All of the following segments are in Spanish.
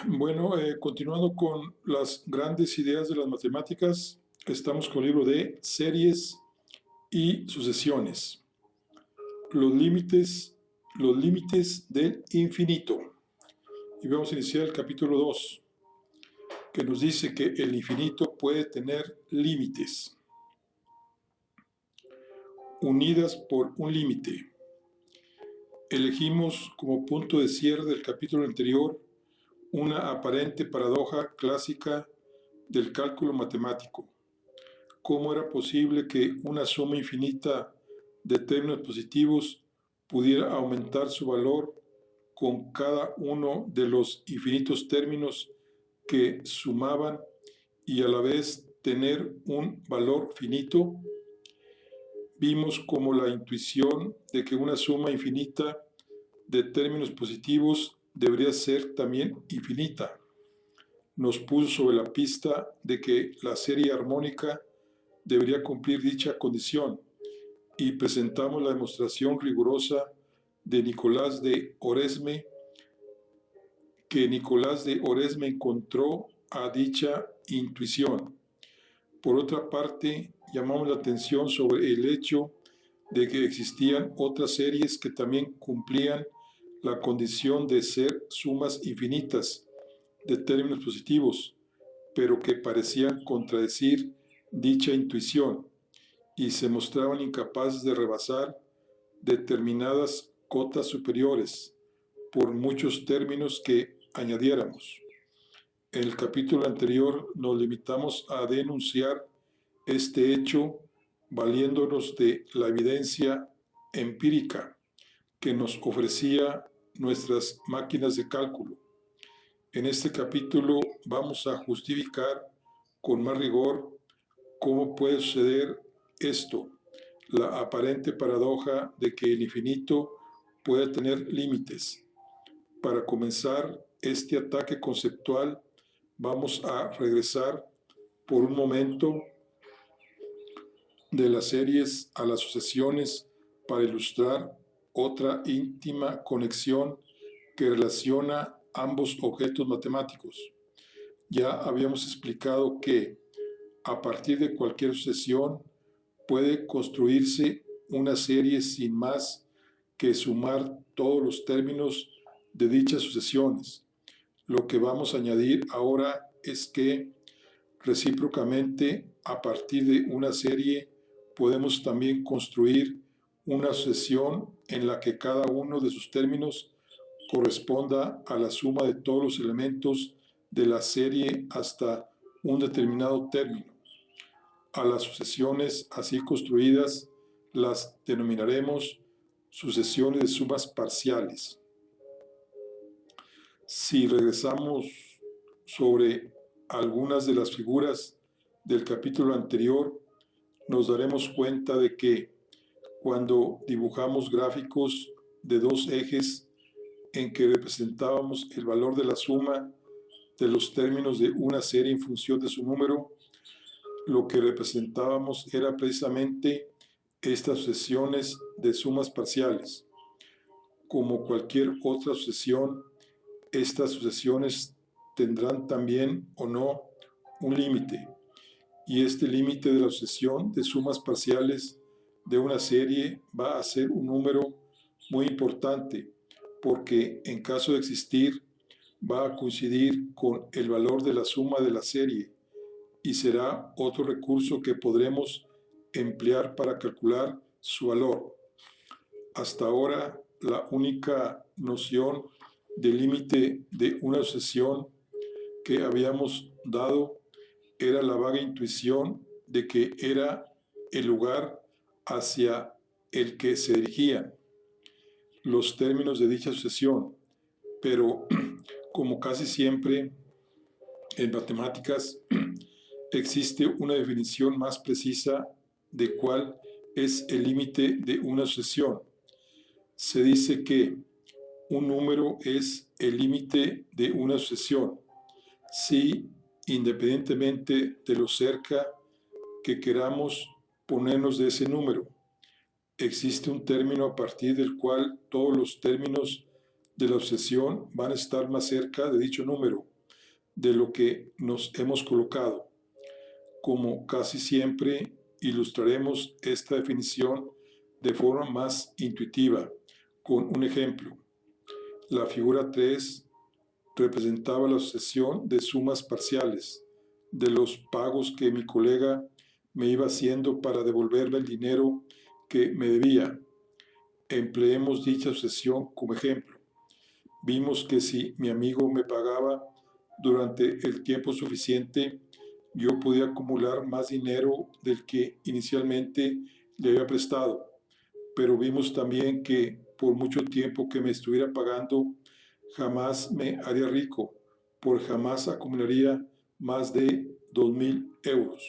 Bueno, continuando con las grandes ideas de las matemáticas, estamos con el libro de series y sucesiones. Los límites, los límites del infinito. Y vamos a iniciar el capítulo 2, que nos dice que el infinito puede tener límites, unidas por un límite. Elegimos como punto de cierre del capítulo anterior una aparente paradoja clásica del cálculo matemático. ¿Cómo era posible que una suma infinita de términos positivos pudiera aumentar su valor con cada uno de los infinitos términos que sumaban y a la vez tener un valor finito? Vimos como la intuición de que una suma infinita de términos positivos debería ser también infinita nos puso sobre la pista de que la serie armónica debería cumplir dicha condición y presentamos la demostración rigurosa de Nicolás de Oresme, que Nicolás de Oresme encontró a dicha intuición. Por otra parte, llamamos la atención sobre el hecho de que existían otras series que también cumplían la condición de ser sumas infinitas de términos positivos, pero que parecían contradecir dicha intuición y se mostraban incapaces de rebasar determinadas cotas superiores por muchos términos que añadiéramos. En el capítulo anterior nos limitamos a denunciar este hecho valiéndonos de la evidencia empírica que nos ofrecía nuestras máquinas de cálculo. En este capítulo vamos a justificar con más rigor cómo puede suceder esto, la aparente paradoja de que el infinito puede tener límites. Para comenzar este ataque conceptual, vamos a regresar por un momento de las series a las sucesiones para ilustrar otra íntima conexión que relaciona ambos objetos matemáticos. Ya habíamos explicado que a partir de cualquier sucesión puede construirse una serie sin más que sumar todos los términos de dichas sucesiones. Lo que vamos a añadir ahora es que recíprocamente a partir de una serie podemos también construir una sucesión en la que cada uno de sus términos corresponda a la suma de todos los elementos de la serie hasta un determinado término. A las sucesiones así construidas las denominaremos sucesiones de sumas parciales. Si regresamos sobre algunas de las figuras del capítulo anterior, nos daremos cuenta de que cuando dibujamos gráficos de dos ejes en que representábamos el valor de la suma de los términos de una serie en función de su número, lo que representábamos era precisamente estas sucesiones de sumas parciales. Como cualquier otra sucesión, estas sucesiones tendrán también o no un límite, y este límite de la sucesión de sumas parciales de una serie va a ser un número muy importante, porque en caso de existir va a coincidir con el valor de la suma de la serie y será otro recurso que podremos emplear para calcular su valor. Hasta ahora, la única noción de límite de una sucesión que habíamos dado era la vaga intuición de que era el lugar hacia el que se dirigían los términos de dicha sucesión, pero como casi siempre en matemáticas, existe una definición más precisa de cuál es el límite de una sucesión. Se dice que un número es el límite de una sucesión si, independientemente de lo cerca que queramos ponernos de ese número, existe un término a partir del cual todos los términos de la sucesión van a estar más cerca de dicho número, de lo que nos hemos colocado. Como casi siempre, ilustraremos esta definición de forma más intuitiva, con un ejemplo. La figura 3 representaba la sucesión de sumas parciales de los pagos que mi colega me iba haciendo para devolverme el dinero que me debía. Empleemos dicha sucesión como ejemplo. Vimos que si mi amigo me pagaba durante el tiempo suficiente, yo podía acumular más dinero del que inicialmente le había prestado. Pero vimos también que por mucho tiempo que me estuviera pagando, jamás me haría rico, porque jamás acumularía más de 2.000 euros.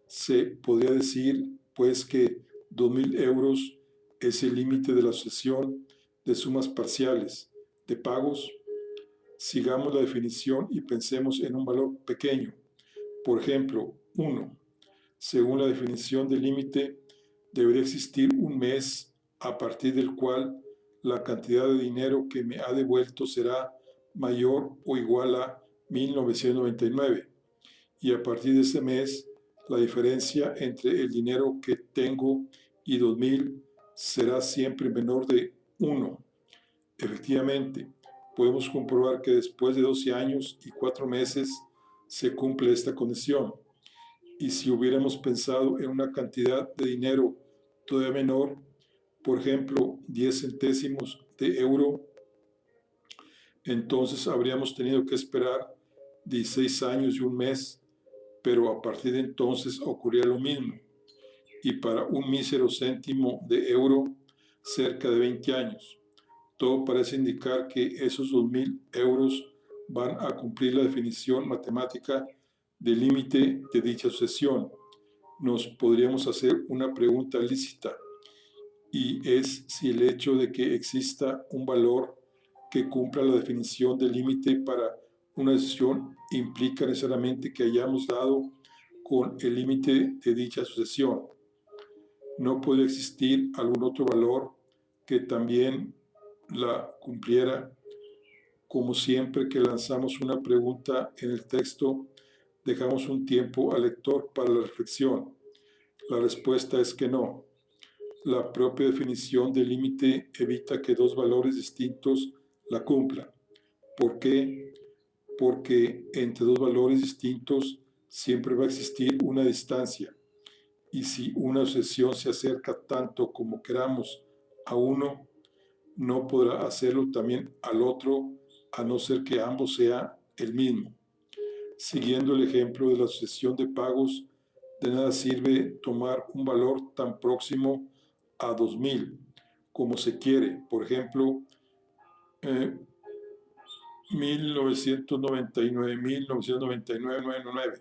Se podría decir, pues, que 2.000 euros es el límite de la sucesión de sumas parciales de pagos. Sigamos la definición y pensemos en un valor pequeño. Por ejemplo, 1. Según la definición de límite, debería existir un mes a partir del cual la cantidad de dinero que me ha devuelto será mayor o igual a 1.999. Y a partir de ese mes, la diferencia entre el dinero que tengo y 2.000 será siempre menor de 1. Efectivamente, podemos comprobar que después de 12 años y 4 meses se cumple esta condición. Y si hubiéramos pensado en una cantidad de dinero todavía menor, por ejemplo, 10 centésimos de euro, entonces habríamos tenido que esperar 16 años y un mes, pero a partir de entonces ocurría lo mismo. Y para un mísero céntimo de euro, cerca de 20 años. Todo parece indicar que esos 2.000 euros van a cumplir la definición matemática del límite de dicha sucesión. Nos podríamos hacer una pregunta lícita, y es si el hecho de que exista un valor que cumpla la definición del límite para una sucesión implica necesariamente que hayamos dado con el límite de dicha sucesión. No puede existir algún otro valor que también la cumpliera. Como siempre que lanzamos una pregunta en el texto, dejamos un tiempo al lector para la reflexión. La respuesta es que no. La propia definición de límite evita que dos valores distintos la cumplan. ¿Por qué? Porque entre dos valores distintos siempre va a existir una distancia. Y si una sucesión se acerca tanto como queramos a uno, no podrá hacerlo también al otro, a no ser que ambos sea el mismo. Siguiendo el ejemplo de la sucesión de pagos, de nada sirve tomar un valor tan próximo a 2.000 como se quiere. Por ejemplo, 1999.999.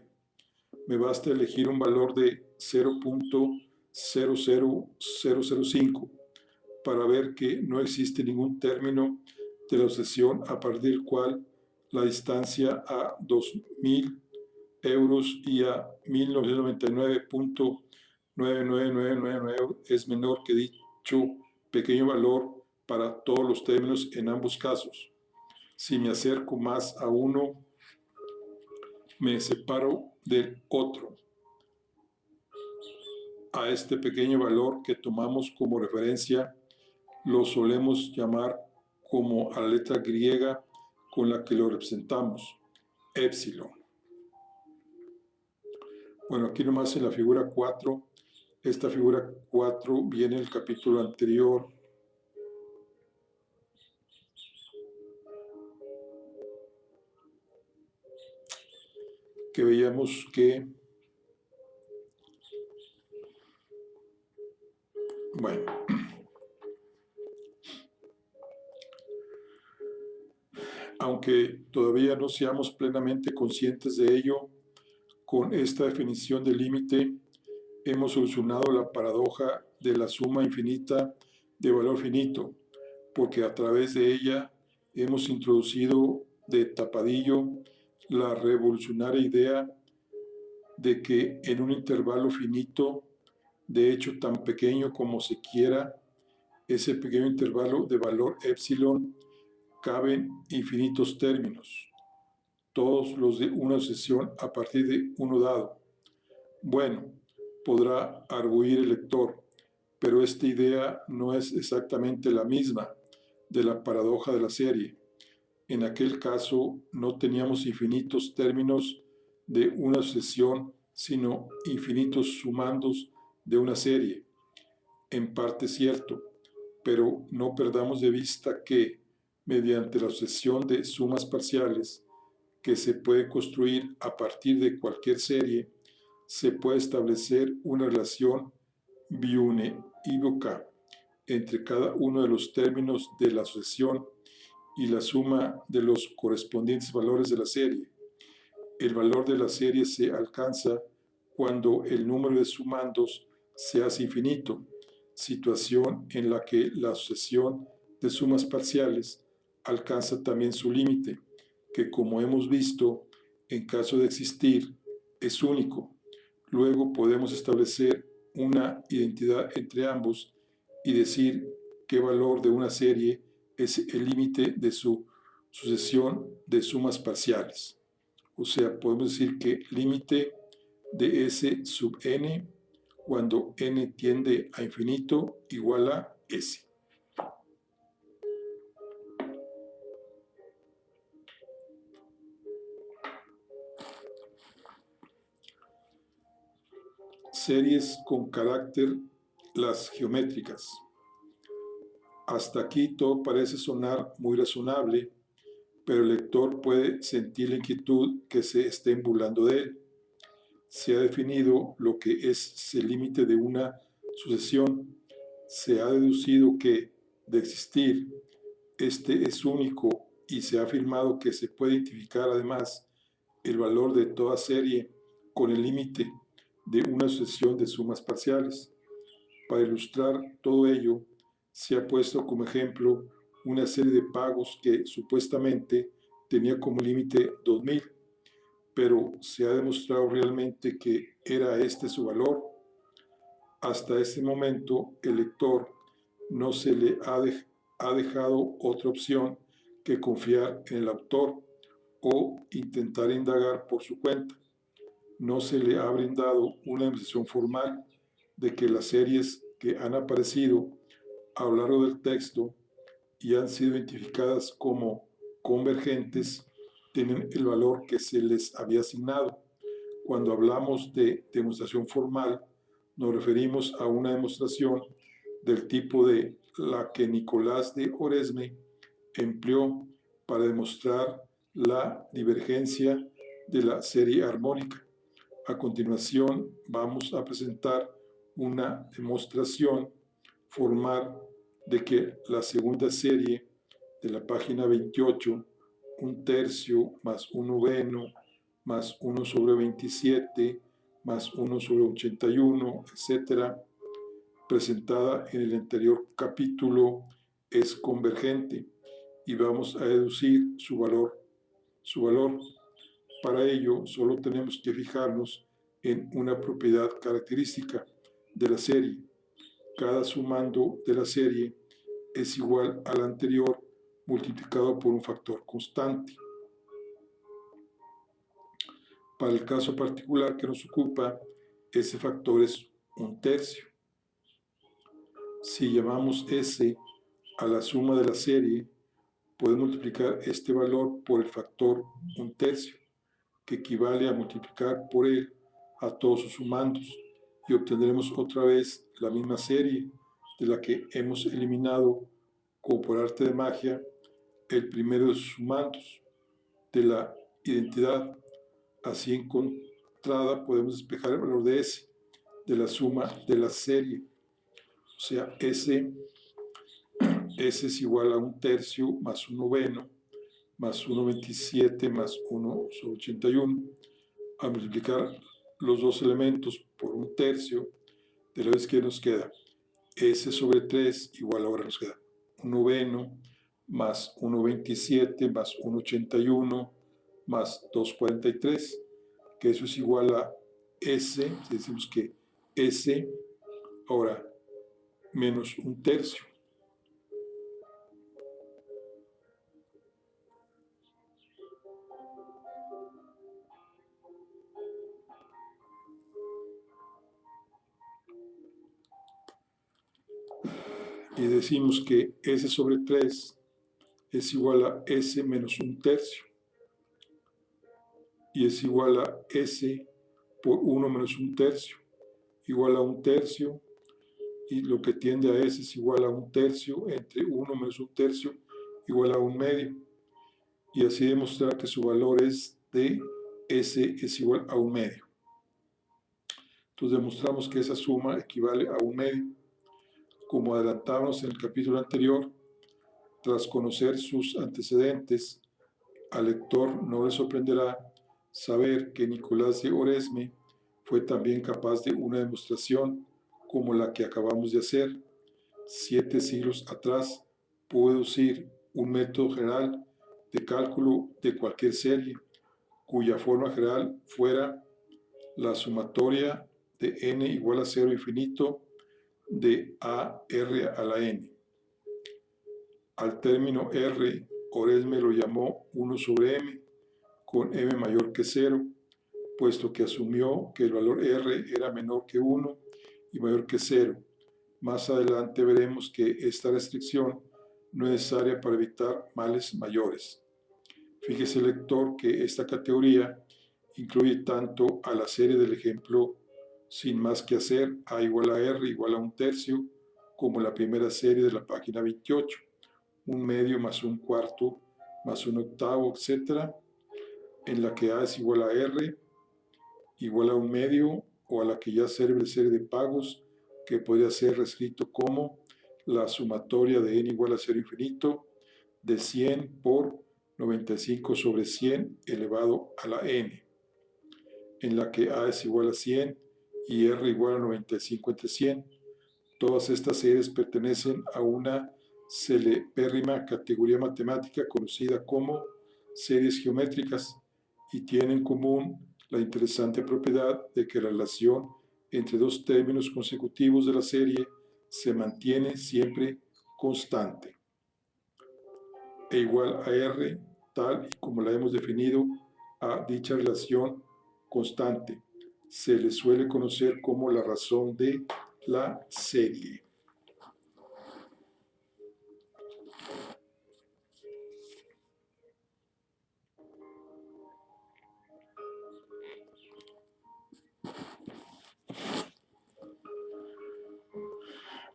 Me basta elegir un valor de 0.00005 para ver que no existe ningún término de la sucesión a partir del cual la distancia a 2.000 euros y a 1999.99999 es menor que dicho pequeño valor para todos los términos en ambos casos. Si me acerco más a uno, me separo del otro. A este pequeño valor que tomamos como referencia lo solemos llamar como a la letra griega con la que lo representamos, épsilon. Bueno, aquí nomás en la figura 4, esta figura 4 viene del capítulo anterior. Que veíamos que, bueno, aunque todavía no seamos plenamente conscientes de ello, con esta definición de límite hemos solucionado la paradoja de la suma infinita de valor finito, porque a través de ella hemos introducido de tapadillo la revolucionaria idea de que en un intervalo finito, de hecho tan pequeño como se quiera, ese pequeño intervalo de valor épsilon caben infinitos términos. todos los de una sucesión a partir de uno dado. Bueno, podrá arguir el lector, pero esta idea no es exactamente la misma de la paradoja de la serie. En aquel caso no teníamos infinitos términos de una sucesión, sino infinitos sumandos de una serie. En parte cierto, pero no perdamos de vista que, mediante la sucesión de sumas parciales que se puede construir a partir de cualquier serie, se puede establecer una relación biunívoca entre cada uno de los términos de la sucesión y la suma de los correspondientes valores de la serie. El valor de la serie se alcanza cuando el número de sumandos se hace infinito, situación en la que la sucesión de sumas parciales alcanza también su límite, que como hemos visto, en caso de existir, es único. Luego podemos establecer una identidad entre ambos y decir qué valor de una serie es el límite de su sucesión de sumas parciales. O sea, podemos decir que límite de S sub n cuando n tiende a infinito igual a S. Series con carácter, las geométricas. Hasta aquí todo parece sonar muy razonable, pero el lector puede sentir la inquietud que se estén burlando de él. Se ha definido lo que es el límite de una sucesión. Se ha deducido que, de existir, este es único y se ha afirmado que se puede identificar además el valor de toda serie con el límite de una sucesión de sumas parciales. Para ilustrar todo ello, se ha puesto como ejemplo una serie de pagos que supuestamente tenía como límite 2000, pero se ha demostrado realmente que era este su valor. Hasta este momento, el lector no se le ha dejado otra opción que confiar en el autor o intentar indagar por su cuenta. No se le ha brindado una demostración formal de que las series que han aparecido a lo largo del texto y han sido identificadas como convergentes tienen el valor que se les había asignado. Cuando hablamos de demostración formal, nos referimos a una demostración del tipo de la que Nicolás de Oresme empleó para demostrar la divergencia de la serie armónica. A continuación, vamos a presentar una demostración formal de que la segunda serie de la página 28, un tercio más un noveno más 1 sobre 27 más 1 sobre 81, etc., presentada en el anterior capítulo, es convergente y vamos a deducir su valor. Para ello, solo tenemos que fijarnos en una propiedad característica de la serie. Cada sumando de la serie es igual al anterior multiplicado por un factor constante. Para el caso particular que nos ocupa, ese factor es un tercio. Si llamamos S a la suma de la serie, podemos multiplicar este valor por el factor un tercio, que equivale a multiplicar por él a todos sus sumandos, y obtendremos otra vez la misma serie de la que hemos eliminado, como por arte de magia, el primero de sus sumandos de la identidad. Así encontrada podemos despejar el valor de S de la suma de la serie. O sea, S es igual a un tercio más un noveno más 1,27 más 1 sobre 81. A multiplicar los dos elementos por un tercio, de la vez que nos queda S sobre 3 igual, ahora nos queda un noveno más 1,27 más 1,81 más 2,43, que eso es igual a S, si decimos que S ahora menos un tercio. y decimos que S sobre 3 es igual a S menos 1/3 y es igual a S por 1 menos 1/3 igual a 1/3 y lo que tiende a S es igual a 1/3 entre 1 menos 1/3 igual a 1/2 y así demostrar que su valor es de S es igual a 1/2. Entonces demostramos que esa suma equivale a 1/2. Como adelantamos en el capítulo anterior, tras conocer sus antecedentes, al lector no le sorprenderá saber que Nicolás de Oresme fue también capaz de una demostración como la que acabamos de hacer. 7 siglos atrás pudo deducir un método general de cálculo de cualquier serie, cuya forma general fuera la sumatoria de n igual a 0 infinito de a r a la n. Al término r, Oresme lo llamó 1 sobre m, con m mayor que 0, puesto que asumió que el valor r era menor que 1 y mayor que 0. Más adelante veremos que esta restricción no es necesaria para evitar males mayores. Fíjese, lector, que esta categoría incluye tanto a la serie del ejemplo sin más que hacer, a igual a r igual a 1/3, como la primera serie de la página 28, 1/2 más 1/4 más 1/8, etc., en la que a es igual a r igual a 1/2, o a la que ya sirve serie de pagos, que podría ser reescrito como la sumatoria de n igual a 0 infinito de 100 por 95 sobre 100 elevado a la n, en la que a es igual a 100 y r igual a 95 entre 100. Todas estas series pertenecen a una celebérrima categoría matemática conocida como series geométricas y tienen en común la interesante propiedad de que la relación entre dos términos consecutivos de la serie se mantiene siempre constante e igual a r, tal y como la hemos definido a dicha relación constante. Se le suele conocer como la razón de la serie.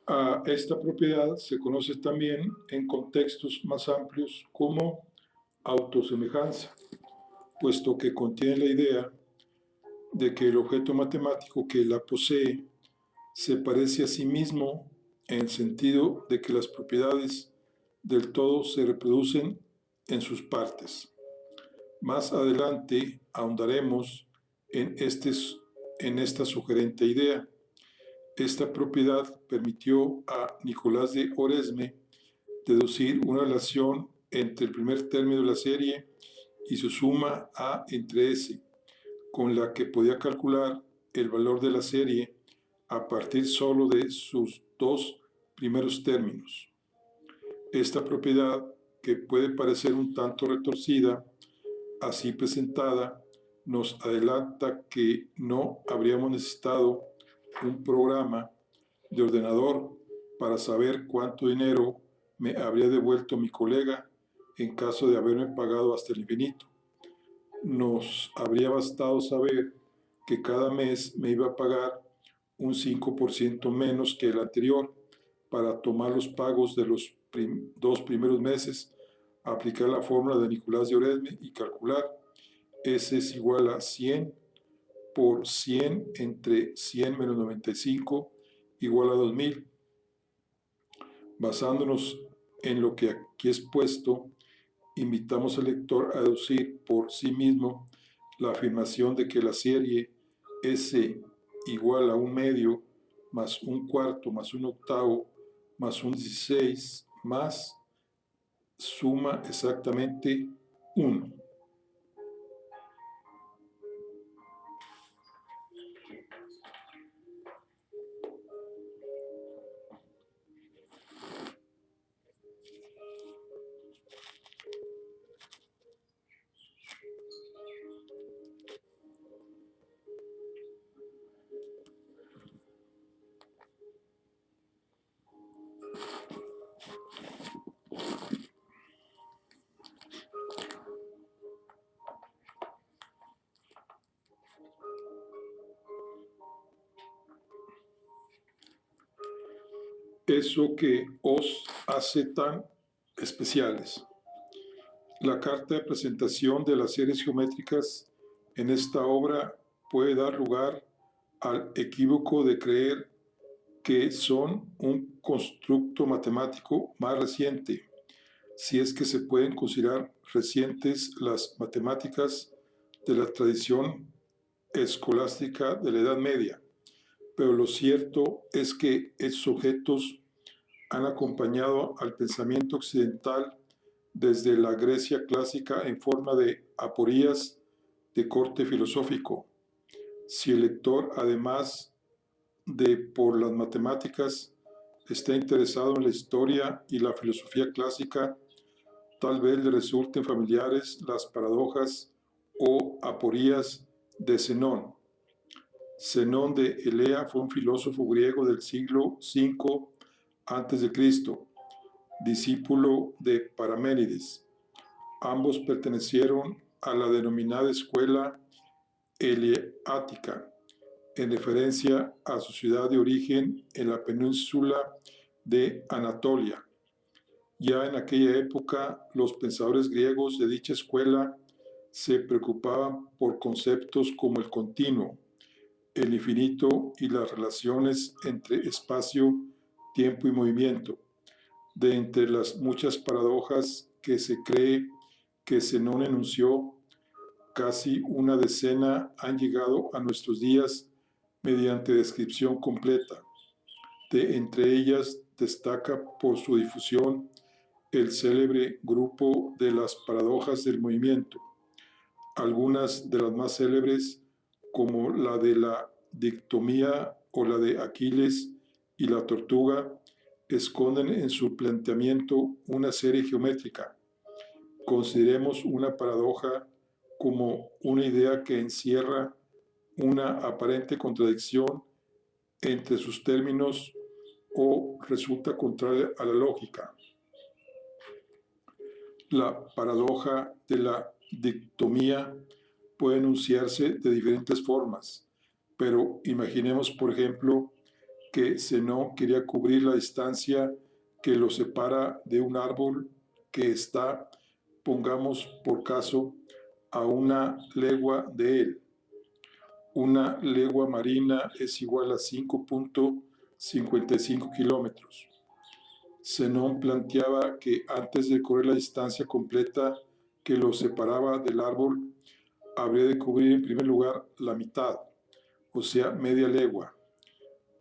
A esta propiedad se conoce también en contextos más amplios como autosemejanza, puesto que contiene la idea de que el objeto matemático que la posee se parece a sí mismo en el sentido de que las propiedades del todo se reproducen en sus partes. Más adelante ahondaremos en esta sugerente idea. Esta propiedad permitió a Nicolás de Oresme deducir una relación entre el primer término de la serie y su suma a entre s, con la que podía calcular el valor de la serie a partir solo de sus dos primeros términos. Esta propiedad, que puede parecer un tanto retorcida, así presentada, nos adelanta que no habríamos necesitado un programa de ordenador para saber cuánto dinero me habría devuelto mi colega en caso de haberme pagado hasta el infinito. Nos habría bastado saber que cada mes me iba a pagar un 5% menos que el anterior para tomar los pagos de los dos primeros meses, aplicar la fórmula de Nicolás de Oresme y calcular S es igual a 100 por 100 entre 100 menos 95 igual a 2000. Basándonos en lo que aquí es puesto, invitamos al lector a deducir por sí mismo la afirmación de que la serie S igual a 1/2 más 1/4 más 1/8 más 1/16 más suma exactamente 1. eso que os hace tan especiales. La carta de presentación de las series geométricas en esta obra puede dar lugar al equívoco de creer que son un constructo matemático más reciente, si es que se pueden considerar recientes las matemáticas de la tradición escolástica de la Edad Media. Pero lo cierto es que estos objetos han acompañado al pensamiento occidental desde la Grecia clásica en forma de aporías de corte filosófico. Si el lector, además de por las matemáticas, está interesado en la historia y la filosofía clásica, tal vez le resulten familiares las paradojas o aporías de Zenón. Zenón de Elea fue un filósofo griego del siglo V a.C., discípulo de Parménides. Ambos pertenecieron a la denominada escuela eleática, en referencia a su ciudad de origen en la península de Anatolia. Ya en aquella época, los pensadores griegos de dicha escuela se preocupaban por conceptos como el continuo, el infinito y las relaciones entre espacio, tiempo y movimiento. De entre las muchas paradojas que se cree que Zenón enunció, casi una decena han llegado a nuestros días mediante descripción completa. Entre ellas destaca por su difusión el célebre grupo de las paradojas del movimiento. Algunas de las más célebres, como la de la dictomía o la de Aquiles y la tortuga, esconden en su planteamiento una serie geométrica. Consideremos una paradoja como una idea que encierra una aparente contradicción entre sus términos o resulta contraria a la lógica. La paradoja de la dictomía puede enunciarse de diferentes formas, pero imaginemos, por ejemplo, que Zenón quería cubrir la distancia que lo separa de un árbol que está, pongamos por caso, a una legua de él. Una legua marina es igual a 5.55 kilómetros. Zenón planteaba que antes de correr la distancia completa que lo separaba del árbol, habría de cubrir en primer lugar la mitad, o sea, media legua.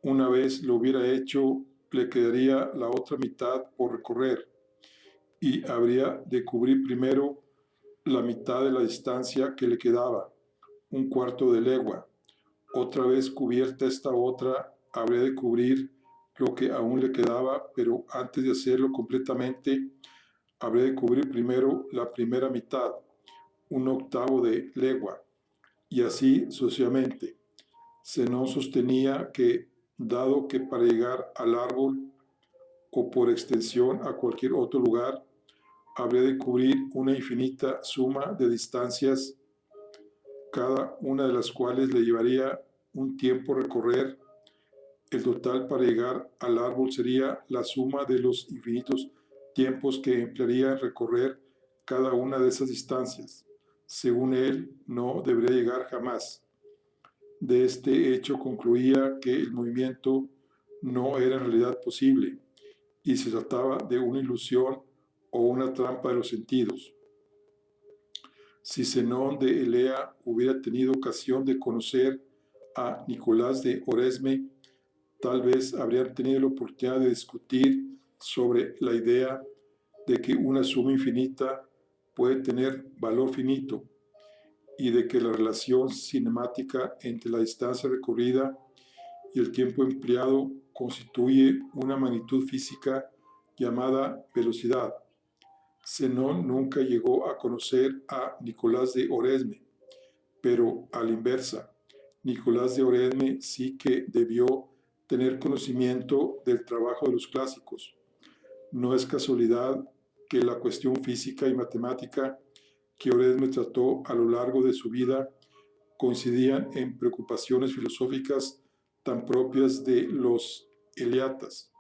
Una vez lo hubiera hecho, le quedaría la otra mitad por recorrer y habría de cubrir primero la mitad de la distancia que le quedaba, un cuarto de legua. Otra vez cubierta esta otra, habría de cubrir lo que aún le quedaba, pero antes de hacerlo completamente, habría de cubrir primero la primera mitad, un octavo de legua, y así sucesivamente. Zenón sostenía que, dado que para llegar al árbol o por extensión a cualquier otro lugar, habría de cubrir una infinita suma de distancias, cada una de las cuales le llevaría un tiempo recorrer. El total para llegar al árbol sería la suma de los infinitos tiempos que emplearía en recorrer cada una de esas distancias. Según él, no debería llegar jamás. De este hecho concluía que el movimiento no era en realidad posible y se trataba de una ilusión o una trampa de los sentidos. Si Zenón de Elea hubiera tenido ocasión de conocer a Nicolás de Oresme, tal vez habrían tenido la oportunidad de discutir sobre la idea de que una suma infinita puede tener valor finito y de que la relación cinemática entre la distancia recorrida y el tiempo empleado constituye una magnitud física llamada velocidad. Zenón nunca llegó a conocer a Nicolás de Oresme, pero a la inversa, Nicolás de Oresme sí que debió tener conocimiento del trabajo de los clásicos. No es casualidad que la cuestión física y matemática que Oresme trató a lo largo de su vida coincidían en preocupaciones filosóficas tan propias de los eleatas.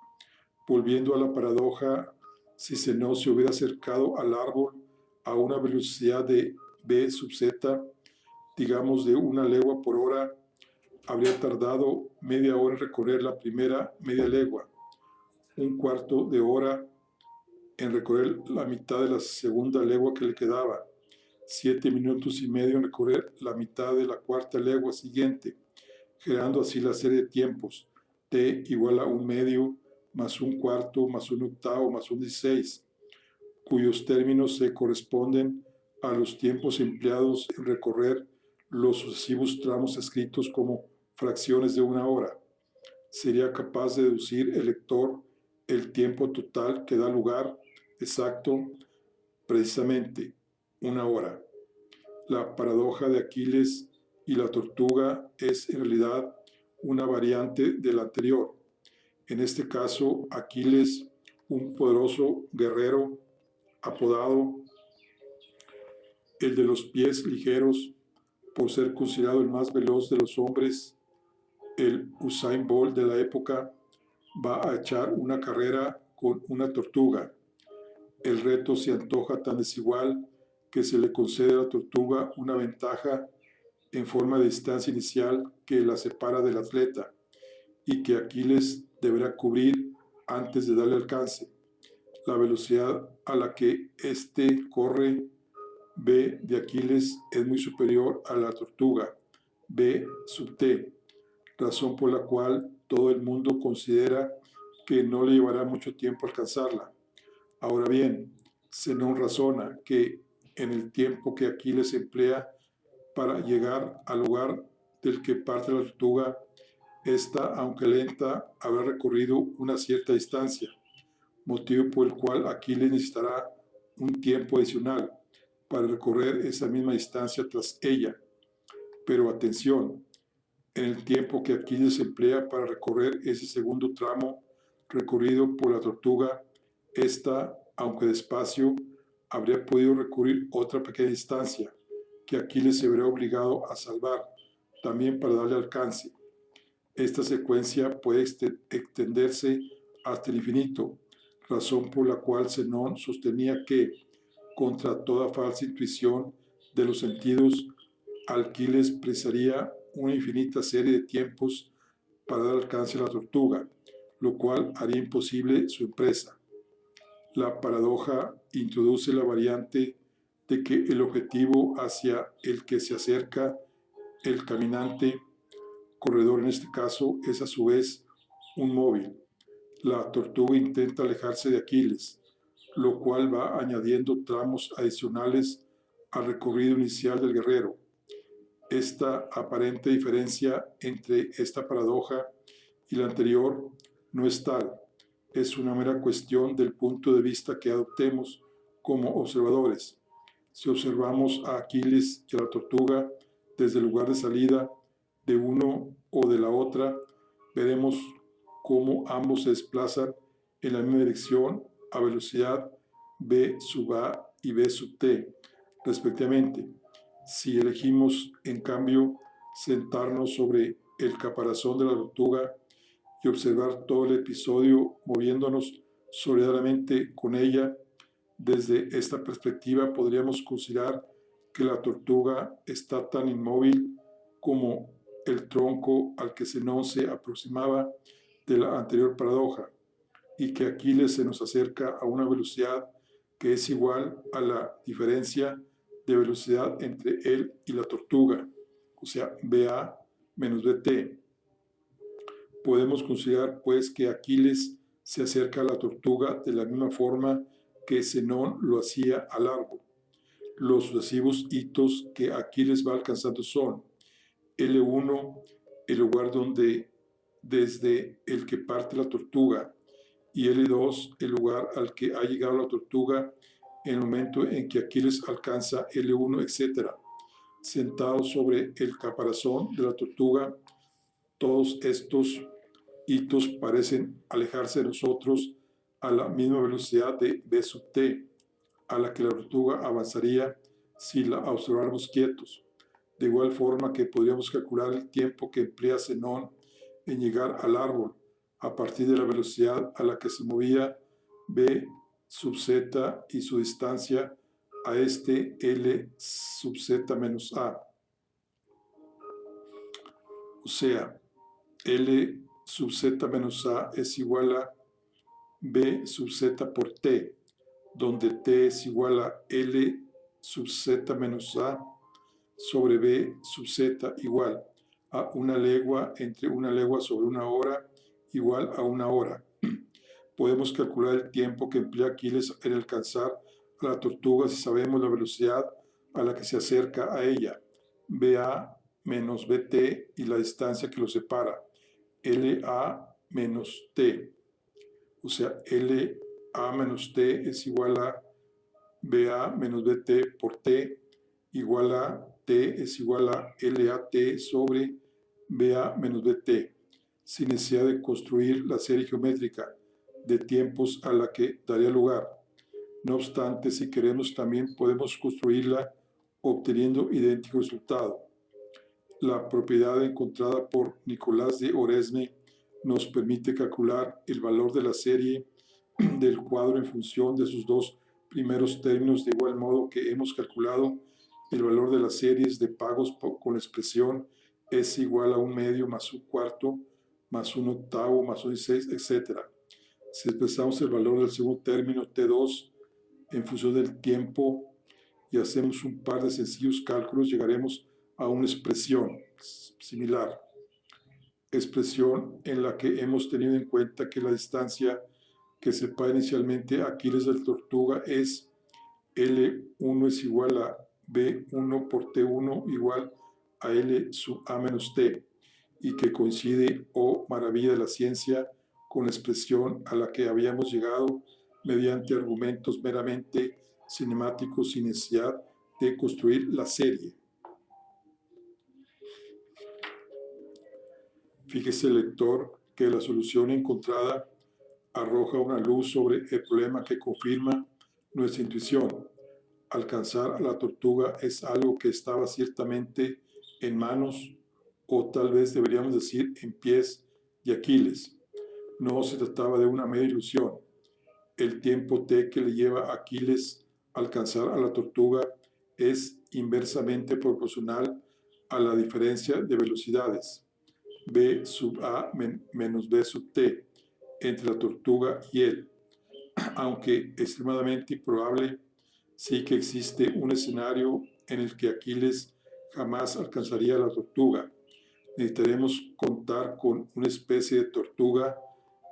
Volviendo a la paradoja, si Zenón se hubiera acercado al árbol a una velocidad de b sub z, digamos de 1 legua por hora, habría tardado media hora en recorrer la primera media legua, un cuarto de hora en recorrer la mitad de la segunda legua que le quedaba, 7 minutos y medio en recorrer la mitad de la cuarta legua siguiente, generando así la serie de tiempos t igual a 1/2 más 1/4 más 1/8 más 1/16, cuyos términos se corresponden a los tiempos empleados en recorrer los sucesivos tramos escritos como fracciones de 1 hora. Sería capaz de deducir el lector el tiempo total que da lugar exacto, precisamente 1 hora. La paradoja de Aquiles y la tortuga es en realidad una variante de la anterior. En este caso, Aquiles, un poderoso guerrero apodado el de los pies ligeros, por ser considerado el más veloz de los hombres, el Usain Bolt de la época, va a echar una carrera con una tortuga. El reto se antoja tan desigual que se le concede a la tortuga una ventaja en forma de distancia inicial que la separa del atleta y que Aquiles deberá cubrir antes de darle alcance. La velocidad a la que éste corre, b de Aquiles, es muy superior a la tortuga, b sub t, razón por la cual todo el mundo considera que no le llevará mucho tiempo alcanzarla. Ahora bien, Zenón razona que en el tiempo que Aquiles emplea para llegar al lugar del que parte la tortuga, esta, aunque lenta, habrá recorrido una cierta distancia, motivo por el cual Aquiles necesitará un tiempo adicional para recorrer esa misma distancia tras ella. Pero atención, en el tiempo que Aquiles emplea para recorrer ese segundo tramo recorrido por la tortuga, esta, aunque despacio, habría podido recorrer otra pequeña distancia que Aquiles se verá obligado a salvar, también para darle alcance. Esta secuencia puede extenderse hasta el infinito, razón por la cual Zenón sostenía que, contra toda falsa intuición de los sentidos, Aquiles precisaría una infinita serie de tiempos para dar alcance a la tortuga, lo cual haría imposible su empresa. La paradoja introduce la variante de que el objetivo hacia el que se acerca el caminante, corredor en este caso, es a su vez un móvil. La tortuga intenta alejarse de Aquiles, lo cual va añadiendo tramos adicionales al recorrido inicial del guerrero. Esta aparente diferencia entre esta paradoja y la anterior no es tal, es una mera cuestión del punto de vista que adoptemos como observadores. Si observamos a Aquiles y a la tortuga desde el lugar de salida de uno o de la otra, veremos cómo ambos se desplazan en la misma dirección a velocidad b sub a y b sub t, respectivamente. Si elegimos, en cambio, sentarnos sobre el caparazón de la tortuga y observar todo el episodio moviéndonos solidariamente con ella, desde esta perspectiva podríamos considerar que la tortuga está tan inmóvil como el tronco al que Zenón se aproximaba de la anterior paradoja, y que Aquiles se nos acerca a una velocidad que es igual a la diferencia de velocidad entre él y la tortuga, o sea, BA menos BT. Podemos considerar, pues, que Aquiles se acerca a la tortuga de la misma forma que Zenón lo hacía al árbol. Los sucesivos hitos que Aquiles va alcanzando son L1, el lugar desde el que parte la tortuga, y L2, el lugar al que ha llegado la tortuga en el momento en que Aquiles alcanza L1, etc. Sentado sobre el caparazón de la tortuga, todos estos hitos parecen alejarse de nosotros a la misma velocidad de v sub t, a la que la tortuga avanzaría si la observáramos quietos, de igual forma que podríamos calcular el tiempo que emplea Zenón en llegar al árbol a partir de la velocidad a la que se movía b sub z y su distancia a este L sub z menos a. O sea, L sub z menos a es igual a b sub z por t, donde t es igual a L sub z menos a sobre b sub z igual a una legua entre una legua sobre una hora igual a una hora. Podemos calcular el tiempo que emplea Aquiles en alcanzar a la tortuga si sabemos la velocidad a la que se acerca a ella, BA menos BT, y la distancia que lo separa, LA menos T. O sea, LA menos T es igual a BA menos BT por T, igual a T es igual a LAT sobre BA menos BT, sin necesidad de construir la serie geométrica de tiempos a la que daría lugar. No obstante, si queremos, también podemos construirla obteniendo idéntico resultado. La propiedad encontrada por Nicolás de Oresme nos permite calcular el valor de la serie del cuadro en función de sus dos primeros términos, de igual modo que hemos calculado el valor de las series de pagos con la expresión es igual a un medio más un cuarto más un octavo más un 16, etc. Si expresamos el valor del segundo término T2 en función del tiempo y hacemos un par de sencillos cálculos, llegaremos a una expresión similar. Expresión en la que hemos tenido en cuenta que la distancia que separa inicialmente a Aquiles de la tortuga es L1 es igual a B1 por T1 igual a L sub A menos T, y que coincide, oh maravilla de la ciencia, con la expresión a la que habíamos llegado mediante argumentos meramente cinemáticos sin necesidad de construir la serie. Fíjese, lector, que la solución encontrada arroja una luz sobre el problema que confirma nuestra intuición. Alcanzar a la tortuga es algo que estaba ciertamente en manos, o tal vez deberíamos decir en pies de Aquiles. No se trataba de una mera ilusión. El tiempo t que le lleva a Aquiles a alcanzar a la tortuga es inversamente proporcional a la diferencia de velocidades, b sub a menos b sub t, entre la tortuga y él. Aunque extremadamente improbable, sí que existe un escenario en el que Aquiles jamás alcanzaría a la tortuga. Necesitaremos contar con una especie de tortuga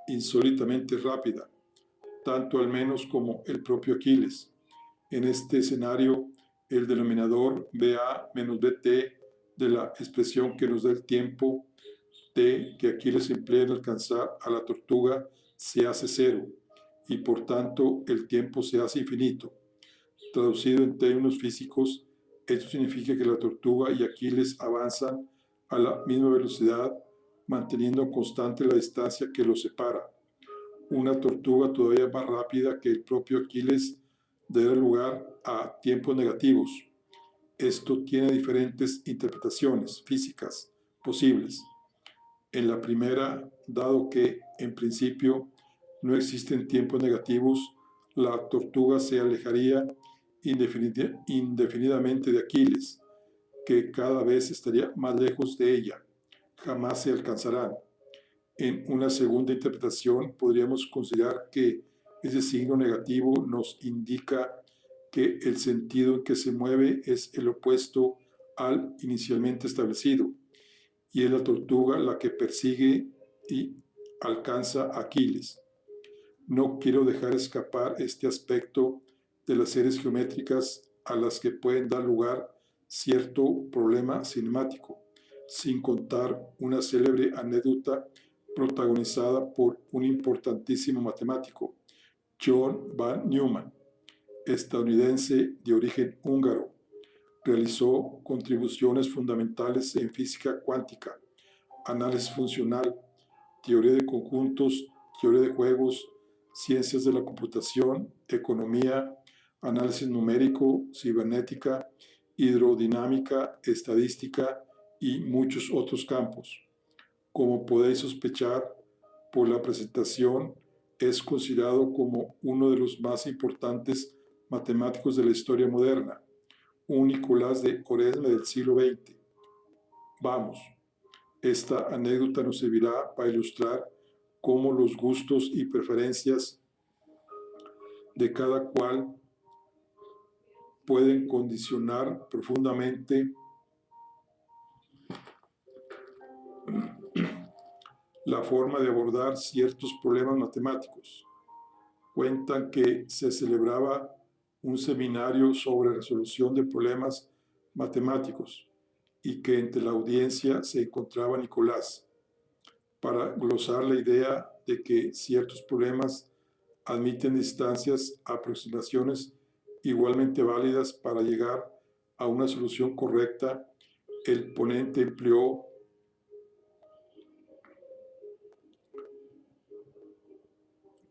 insólitamente rápida, tanto al menos como el propio Aquiles. En este escenario, el denominador BA menos BT de la expresión que nos da el tiempo T que Aquiles emplea en alcanzar a la tortuga se hace cero, y por tanto el tiempo se hace infinito. Traducido en términos físicos, esto significa que la tortuga y Aquiles avanzan a la misma velocidad, manteniendo constante la distancia que los separa. Una tortuga todavía más rápida que el propio Aquiles dará lugar a tiempos negativos. Esto tiene diferentes interpretaciones físicas posibles. En la primera, dado que, en principio, no existen tiempos negativos, la tortuga se alejaría indefinidamente de Aquiles, que cada vez estaría más lejos de ella. Jamás se alcanzarán. En una segunda interpretación, podríamos considerar que ese signo negativo nos indica que el sentido en que se mueve es el opuesto al inicialmente establecido, y es la tortuga la que persigue y alcanza a Aquiles. No quiero dejar escapar este aspecto de las series geométricas a las que pueden dar lugar cierto problema cinemático, sin contar una célebre anécdota protagonizada por un importantísimo matemático, John von Neumann, estadounidense de origen húngaro. Realizó contribuciones fundamentales en física cuántica, análisis funcional, teoría de conjuntos, teoría de juegos, ciencias de la computación, economía, análisis numérico, cibernética, hidrodinámica, estadística y muchos otros campos. Como podéis sospechar, por la presentación, es considerado como uno de los más importantes matemáticos de la historia moderna, un Nicolás de Oresme del siglo XX. Vamos, esta anécdota nos servirá para ilustrar cómo los gustos y preferencias de cada cual pueden condicionar profundamente la forma de abordar ciertos problemas matemáticos. Cuentan que se celebraba un seminario sobre resolución de problemas matemáticos y que entre la audiencia se encontraba Nicolás para glosar la idea de que ciertos problemas admiten distancias, aproximaciones igualmente válidas para llegar a una solución correcta. El ponente empleó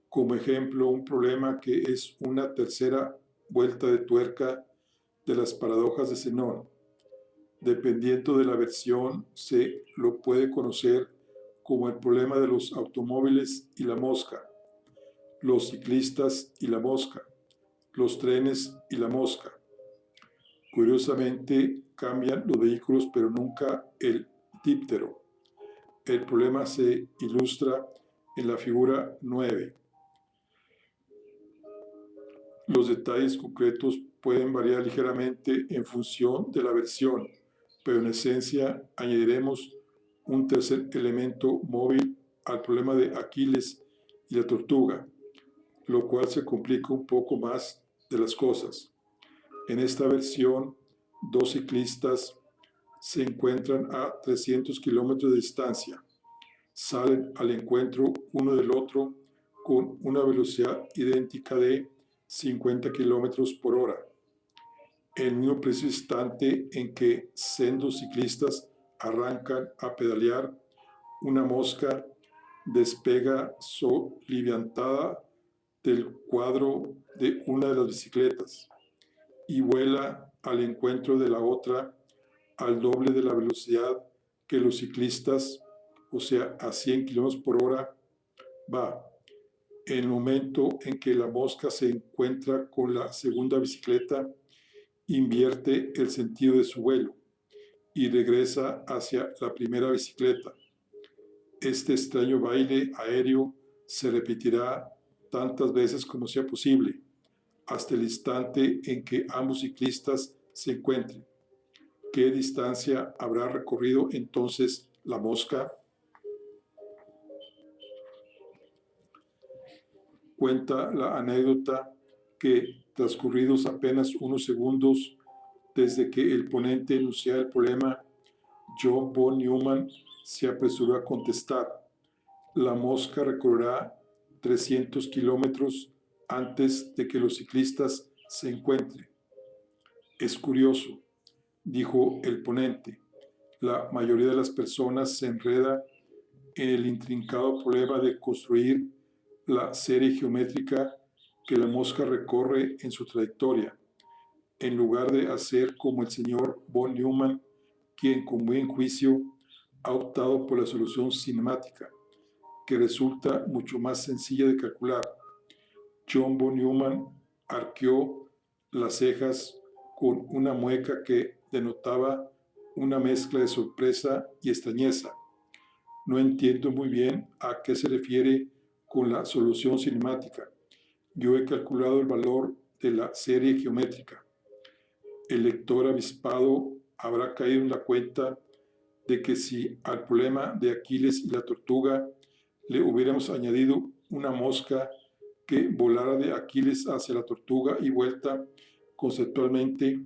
como ejemplo un problema que es una tercera vuelta de tuerca de las paradojas de Zenón. Dependiendo de la versión, se lo puede conocer como el problema de los automóviles y la mosca, los ciclistas y la mosca, los trenes y la mosca. Curiosamente, cambian los vehículos, pero nunca el díptero. El problema se ilustra en la figura 9. Los detalles concretos pueden variar ligeramente en función de la versión, pero en esencia añadiremos un tercer elemento móvil al problema de Aquiles y la tortuga, lo cual se complica un poco más de las cosas. En esta versión, dos ciclistas se encuentran a 300 kilómetros de distancia. Salen al encuentro uno del otro con una velocidad idéntica de 50 kilómetros por hora. El mismo preciso instante en que sendos ciclistas arrancan a pedalear, una mosca despega soliviantada del cuadro de una de las bicicletas y vuela al encuentro de la otra al doble de la velocidad que los ciclistas, o sea, a 100 kilómetros por hora, va. En el momento en que la mosca se encuentra con la segunda bicicleta, invierte el sentido de su vuelo y regresa hacia la primera bicicleta. Este extraño baile aéreo se repetirá tantas veces como sea posible, hasta el instante en que ambos ciclistas se encuentren. ¿Qué distancia habrá recorrido entonces la mosca? Cuenta la anécdota que, transcurridos apenas unos segundos desde que el ponente enunciara el problema, John von Neumann se apresuró a contestar: la mosca recorrerá 300 kilómetros antes de que los ciclistas se encuentren. Es curioso, dijo el ponente. La mayoría de las personas se enreda en el intrincado problema de construir la serie geométrica que la mosca recorre en su trayectoria, en lugar de hacer como el señor von Neumann, quien con buen juicio ha optado por la solución cinemática, que resulta mucho más sencilla de calcular. John von Neumann arqueó las cejas con una mueca que denotaba una mezcla de sorpresa y extrañeza. No entiendo muy bien a qué se refiere con la solución cinemática. Yo he calculado el valor de la serie geométrica. El lector avispado habrá caído en la cuenta de que si al problema de Aquiles y la tortuga le hubiéramos añadido una mosca que volara de Aquiles hacia la tortuga y vuelta, conceptualmente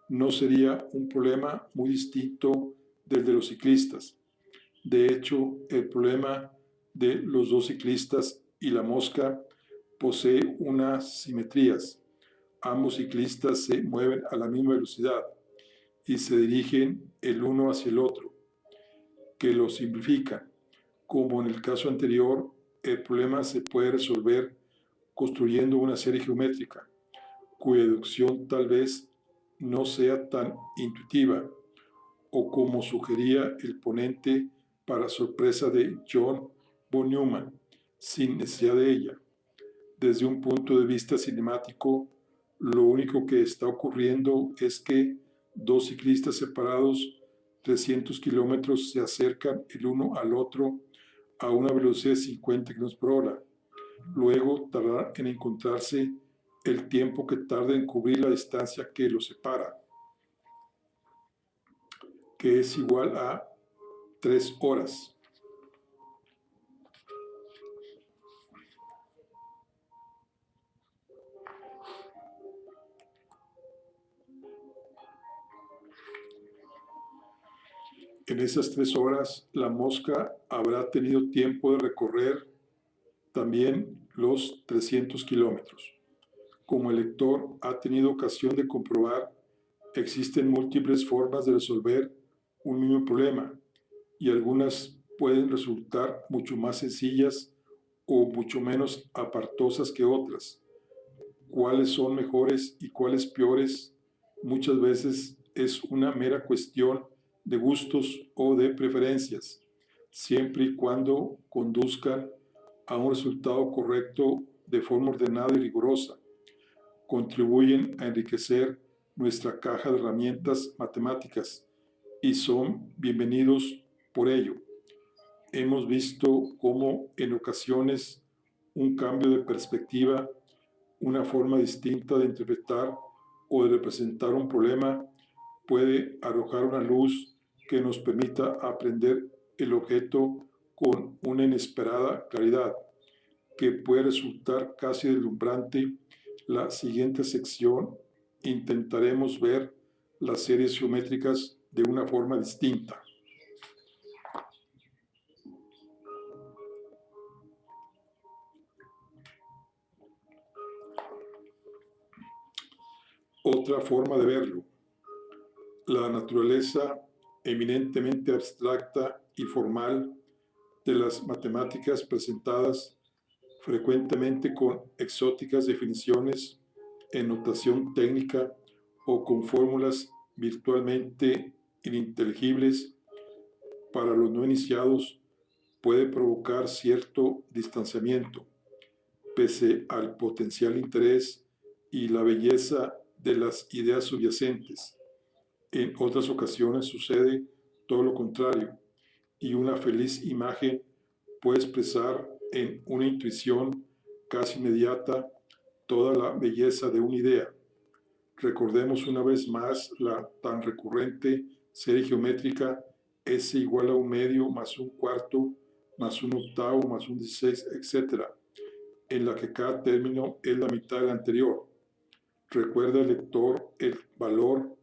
no sería un problema muy distinto del de los ciclistas. De hecho, el problema de los dos ciclistas y la mosca posee unas simetrías. Ambos ciclistas se mueven a la misma velocidad y se dirigen el uno hacia el otro, que lo simplifican. Como en el caso anterior, el problema se puede resolver construyendo una serie geométrica, cuya deducción tal vez no sea tan intuitiva, o como sugería el ponente para sorpresa de John von Neumann, sin necesidad de ella. Desde un punto de vista cinemático, lo único que está ocurriendo es que dos ciclistas separados 300 kilómetros se acercan el uno al otro a una velocidad de 50 kilómetros por hora. Luego tardarán en encontrarse el tiempo que tarda en cubrir la distancia que los separa, que es igual a 3 horas. En esas 3 horas, la mosca habrá tenido tiempo de recorrer también los 300 kilómetros. Como el lector ha tenido ocasión de comprobar, existen múltiples formas de resolver un mismo problema y algunas pueden resultar mucho más sencillas o mucho menos apartosas que otras. Cuáles son mejores y cuáles peores muchas veces es una mera cuestión de gustos o de preferencias, siempre y cuando conduzcan a un resultado correcto de forma ordenada y rigurosa. Contribuyen a enriquecer nuestra caja de herramientas matemáticas y son bienvenidos por ello. Hemos visto cómo en ocasiones un cambio de perspectiva, una forma distinta de interpretar o de representar un problema puede arrojar una luz que nos permita aprender el objeto con una inesperada claridad, que puede resultar casi deslumbrante. La siguiente sección intentaremos ver las series geométricas de una forma distinta. Otra forma de verlo, la naturaleza eminentemente abstracta y formal de las matemáticas presentadas frecuentemente con exóticas definiciones en notación técnica o con fórmulas virtualmente ininteligibles para los no iniciados, puede provocar cierto distanciamiento, pese al potencial interés y la belleza de las ideas subyacentes. En otras ocasiones sucede todo lo contrario, y una feliz imagen puede expresar en una intuición casi inmediata toda la belleza de una idea. Recordemos una vez más la tan recurrente serie geométrica S igual a un medio más un cuarto más un octavo más un 16, etc., en la que cada término es la mitad del anterior. Recuerda el lector el valor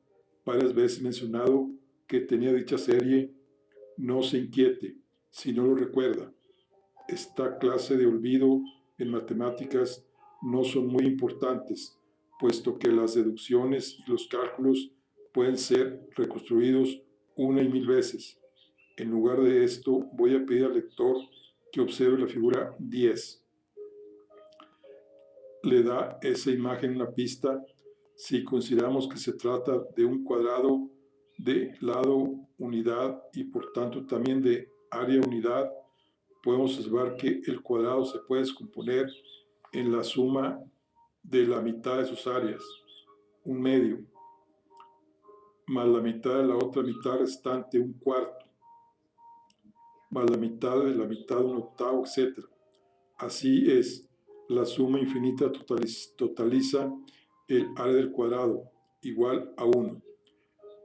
varias veces mencionado que tenía dicha serie. No se inquiete si no lo recuerda. Esta clase de olvido en matemáticas no son muy importantes, puesto que las deducciones y los cálculos pueden ser reconstruidos una y mil veces. En lugar de esto, voy a pedir al lector que observe la figura 10. Le da esa imagen una pista si consideramos que se trata de un cuadrado de lado unidad y por tanto también de área unidad. Podemos observar que el cuadrado se puede descomponer en la suma de la mitad de sus áreas, un medio, más la mitad de la otra mitad restante, un cuarto, más la mitad de un octavo, etc. Así es, la suma infinita totaliza el área del cuadrado, igual a 1.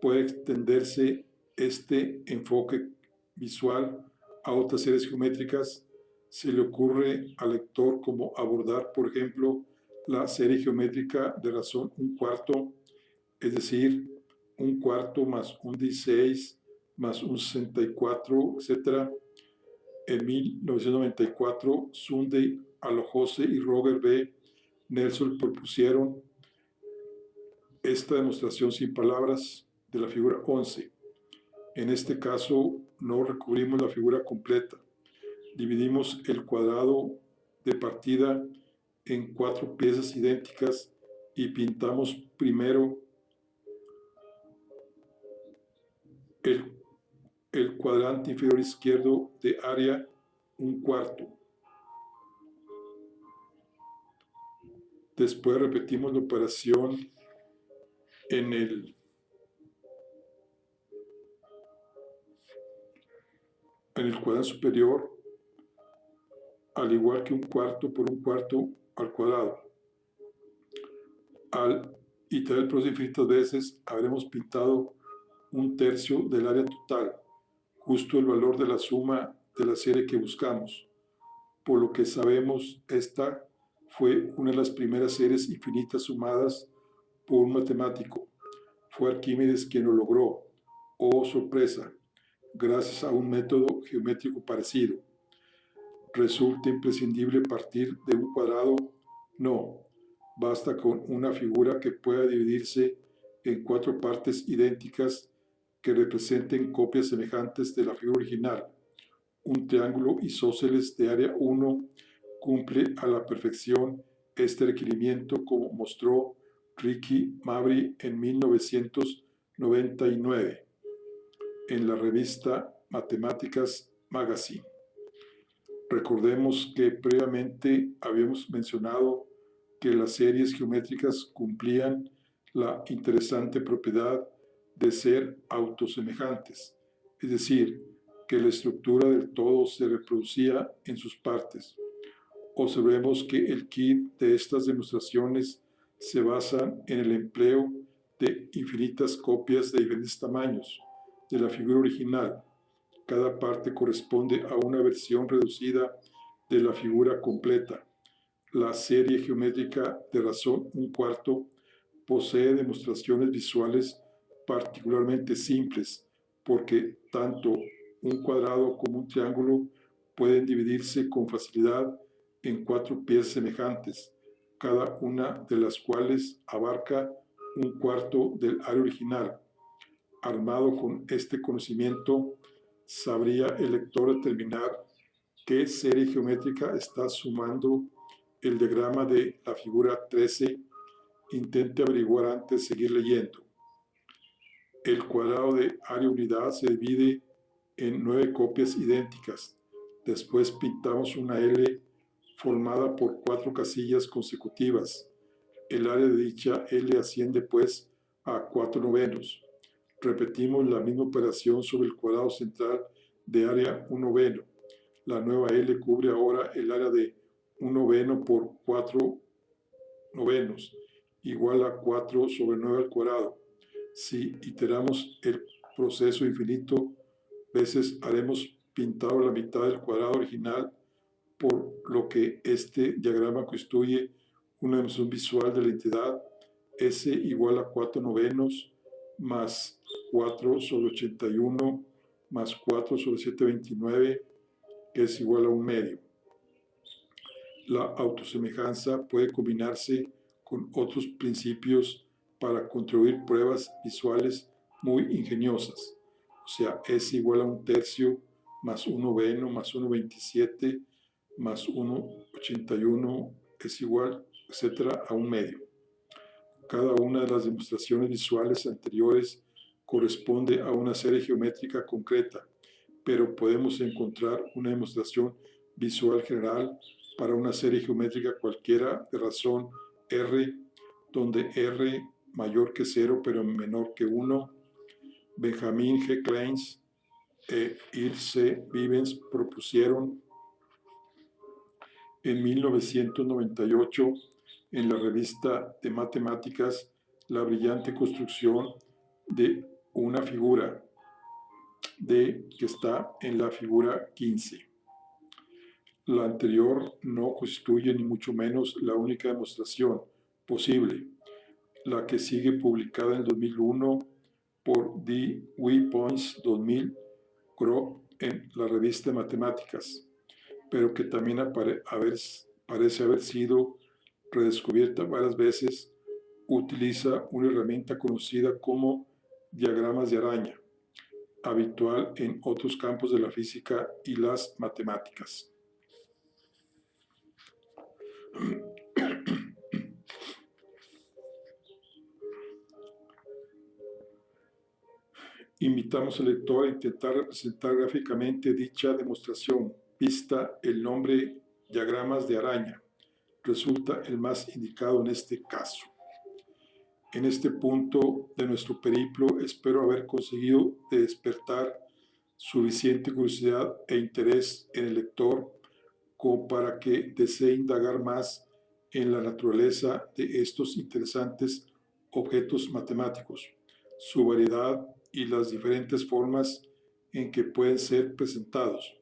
Puede extenderse este enfoque visual a otras series geométricas. Se le ocurre al lector cómo abordar, por ejemplo, la serie geométrica de razón un cuarto, es decir, un cuarto más un 16 más un 64, etc. En 1994, Sunday, Alojose y Robert B. Nelson propusieron esta demostración sin palabras de la figura 11. En este caso, no recubrimos la figura completa. Dividimos el cuadrado de partida en 4 piezas idénticas y pintamos primero el cuadrante inferior izquierdo de área un cuarto. Después repetimos la operación en el cuadrante superior, al igual que un cuarto por un cuarto al cuadrado. Al iterar el proceso infinitas veces, habremos pintado un tercio del área total, justo el valor de la suma de la serie que buscamos. Por lo que sabemos, esta fue una de las primeras series infinitas sumadas por un matemático. Fue Arquímedes quien lo logró. ¡Oh, sorpresa! Gracias a un método geométrico parecido. ¿Resulta imprescindible partir de un cuadrado? No. Basta con una figura que pueda dividirse en 4 partes idénticas que representen copias semejantes de la figura original. Un triángulo isósceles de área 1 cumple a la perfección este requerimiento, como mostró Ricky Mabry en 1999 en la revista Mathematics Magazine. Recordemos que previamente habíamos mencionado que las series geométricas cumplían la interesante propiedad de ser autosemejantes, es decir, que la estructura del todo se reproducía en sus partes. Observemos que el kit de estas demostraciones se basa en el empleo de infinitas copias de diferentes tamaños de la figura original. Cada parte corresponde a una versión reducida de la figura completa. La serie geométrica de razón 1/4 posee demostraciones visuales particularmente simples, porque tanto un cuadrado como un triángulo pueden dividirse con facilidad en 4 piezas semejantes, cada una de las cuales abarca 1/4 del área original. Armado con este conocimiento, sabría el lector determinar qué serie geométrica está sumando el diagrama de la figura 13. Intente averiguar antes de seguir leyendo. El cuadrado de área unidad se divide en 9 copias idénticas. Después pintamos una L formada por 4 casillas consecutivas. El área de dicha L asciende pues a 4/9. Repetimos la misma operación sobre el cuadrado central de área 1/9. La nueva L cubre ahora el área de 1/9 por 4/9, igual a 4/9 al cuadrado. Si iteramos el proceso infinito veces, haremos pintado la mitad del cuadrado original, por lo que este diagrama constituye una demostración visual de la entidad S igual a 4/9 más 4/81 más 4/729, que es igual a 1/2. La autosemejanza puede combinarse con otros principios para construir pruebas visuales muy ingeniosas. O sea, S igual a 1/3 más 1/9 más 1/27 más 1/81 es igual, etcétera, a 1/2. Cada una de las demostraciones visuales anteriores corresponde a una serie geométrica concreta, pero podemos encontrar una demostración visual general para una serie geométrica cualquiera de razón R, donde R mayor que 0 pero menor que 1. Benjamin G. Kleins e Ilse Vivens propusieron en 1998 en la revista de matemáticas la brillante construcción de una figura que está en la figura 15. La anterior no constituye ni mucho menos la única demostración posible. La que sigue, publicada en 2001 por Dewey Points 2000 en la revista de matemáticas, pero que también parece haber sido redescubierta varias veces, utiliza una herramienta conocida como diagramas de araña, habitual en otros campos de la física y las matemáticas. Invitamos al lector a intentar representar gráficamente dicha demostración, vista el nombre diagramas de araña. resulta el más indicado en este caso. En este punto de nuestro periplo espero haber conseguido despertar suficiente curiosidad e interés en el lector como para que desee indagar más en la naturaleza de estos interesantes objetos matemáticos, su variedad y las diferentes formas en que pueden ser presentados.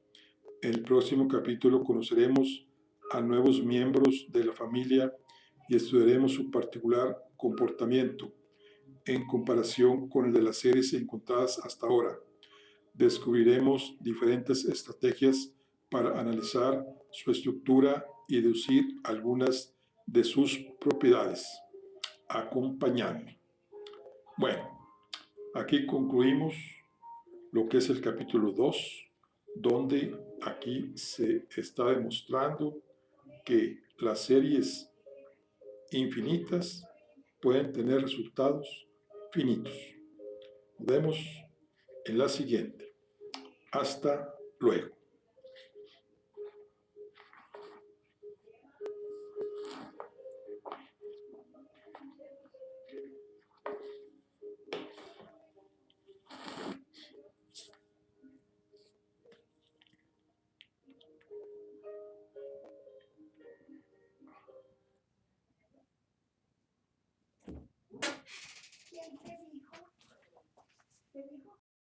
En el próximo capítulo conoceremos a nuevos miembros de la familia y estudiaremos su particular comportamiento en comparación con el de las series encontradas hasta ahora. Descubriremos diferentes estrategias para analizar su estructura y deducir algunas de sus propiedades. Acompañadme. Bueno, aquí concluimos lo que es el capítulo 2, donde aquí se está demostrando que las series infinitas pueden tener resultados finitos. Nos vemos en la siguiente. Hasta luego.